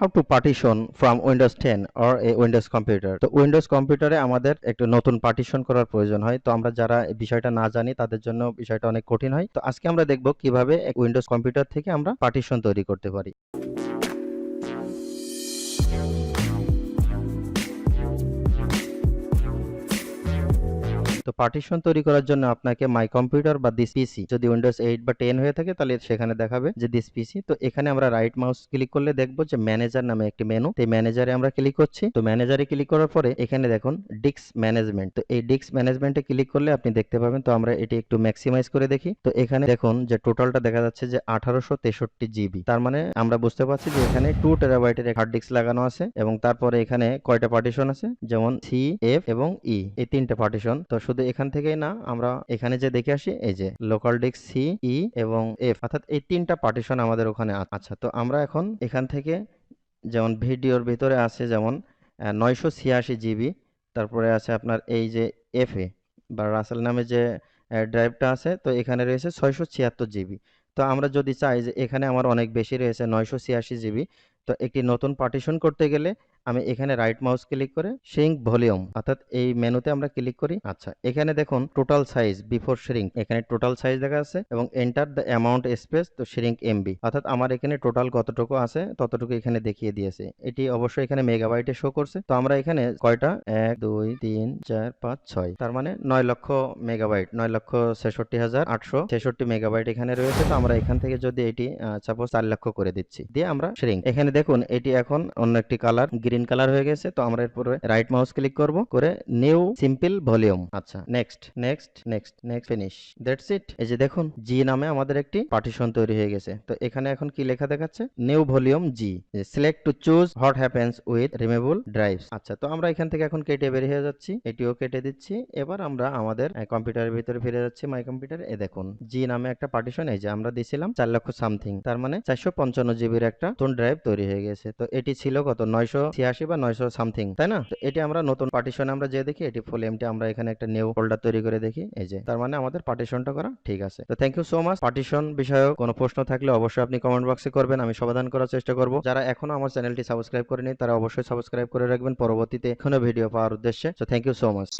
How to partition from Windows 10 or a Windows computer। তো Windows কম্পিউটারে আমাদের একটু নতুন পার্টিশন করার প্রয়োজন হয়। তো আমরা যারা এই বিষয়টা না জানি তাদের জন্য বিষয়টা অনেক কঠিন হয়। তো আজকে আমরা দেখব কিভাবে এক উইন্ডোজ কম্পিউটার থেকে আমরা পার্টিশন তৈরি করতে পারি। তো পার্টিশন তৈরি করার জন্য আপনাকে মাই কম্পিউটার বা দিস পিসি, যদি উইন্ডোজ 8 বা 10 হয়ে থাকে তাহলে সেখানে দেখাবে যে দিস পিসি। তো এখানে আমরা রাইট মাউস ক্লিক করলে দেখবো যে ম্যানেজার নামে একটি মেনু। তো এই ম্যানেজারে আমরা ক্লিক করছি। তো ম্যানেজারে ক্লিক করার পরে এখানে দেখুন ডিস্ক ম্যানেজমেন্ট। তো এই ডিস্ক ম্যানেজমেন্টে ক্লিক করলে আপনি দেখতে পাবেন। তো আমরা এটি একটু ম্যাক্সিমাইজ করে দেখি। তো এখানে দেখুন যে টোটালটা দেখা যাচ্ছে যে 1863 জিবি। তার মানে আমরা বুঝতে পারছি যে এখানে 2 টেরাবাইটের হার্ড ডিস্ক লাগানো আছে এবং তারপরে এখানে কয়টা পার্টিশন আছে, যেমন সি, এফ এবং ই, এই তিনটে পার্টিশন। তো শুধু এখান থেকেই না, আমরা এখানে যে দেখে আসি এই যে লোকাল ডিস্ক সি, ই এবং এফ, অর্থাৎ এই তিনটা পার্টিশন আমাদের ওখানে আচ্ছা। তো আমরা এখন এখান থেকে যেমন ভিডিওর ভিতরে আছে যেমন 986 জিবি, তারপরে আছে আপনার এই যে এফ এ বা রাসেল নামে যে ড্রাইভটা আছে, তো এখানে রয়েছে 676 জিবি। তো আমরা যদি চাই যে এখানে আমার অনেক বেশি রয়েছে 986 জিবি, তো একটি নতুন পার্টিশন করতে গেলে আমি এখানে রাইট মাউস ক্লিক করে শ্রিঙ্ক ভলিউম, অর্থাৎ এই মেনুতে আমরা ক্লিক করি। আচ্ছা, এখানে দেখুন টোটাল সাইজ বিফোর শ্রিঙ্ক, এখানে টোটাল সাইজ দেখা আছে এবং এন্টার দ্য অ্যামাউন্ট স্পেস, তো শ্রিঙ্ক এমবি, অর্থাৎ আমার এখানে টোটাল কতটুকু আছে ততটুকু এখানে দেখিয়ে দিয়েছে। এটি অবশ্যই এখানে মেগাবাইটে শো করছে। তো আমরা এখানে কয়টা 1 2 3 4 5 6, তার মানে 9 লক্ষ মেগাবাইট, 9,66,866 মেগাবাইট এখানে রয়েছে। তো আমরা এখান থেকে যদি এটি সাপোজ 4 লক্ষ করে দিচ্ছি, দিয়ে আমরা শ্রিঙ্ক, এখানে দেখুন এটি এখন অন্য একটি কালার, গ্রিন কালার হয়ে গেছে। তো আমরা এরপরে রাইট মাউস ক্লিক করব, করে নিউ সিম্পল ভলিউম। আচ্ছা, next next next next, finish, that's it. এই যে দেখুন জি নামে আমাদের একটি পার্টিশন তৈরি হয়ে গেছে। তো এখানে এখন কি লেখা দেখাচ্ছে, new volume G, select to choose what happens with removable drives. আচ্ছা, তো আমরা এখান থেকে এখন কেটে বের হয়ে যাচ্ছি, এটিও কেটে দিচ্ছি। এবার আমরা আমাদের কম্পিউটারের ভিতরে ফিরে যাচ্ছি, মাই কম্পিউটার। এ দেখুন জি নামে একটা পার্টিশন, এই যে আমরা দিছিলাম 4 লক্ষ সামথিং, তার মানে 455 জিবির একটা নতুন ড্রাইভ তৈরি হয়ে গেছে। তো এটি ছিল কত, 986 বা 900 সামথিং, তাই না? তো এটি আমরা নতুন পার্টিশনে আমরা যে দেখি, এটি ফুল এমটি, আমরা এখানে একটা নিউ ফোল্ডার তৈরি করে দেখি, এই যে, তার মানে আমাদের পার্টিশনটা করা ঠিক আছে। তো thank you so much. Partition বিষয়ক কোনো প্রশ্ন থাকলে অবশ্যই আপনি কমেন্ট বক্সে করবেন, আমি সমাধান করার চেষ্টা করব। যারা এখনো আমার চ্যানেলটি সাবস্ক্রাইব করেনি তারা অবশ্যই সাবস্ক্রাইব করে রাখবেন পরবর্তীতে এখনো ভিডিও পাওয়ার উদ্দেশ্যে। তো থ্যাংক ইউ সো মাচ।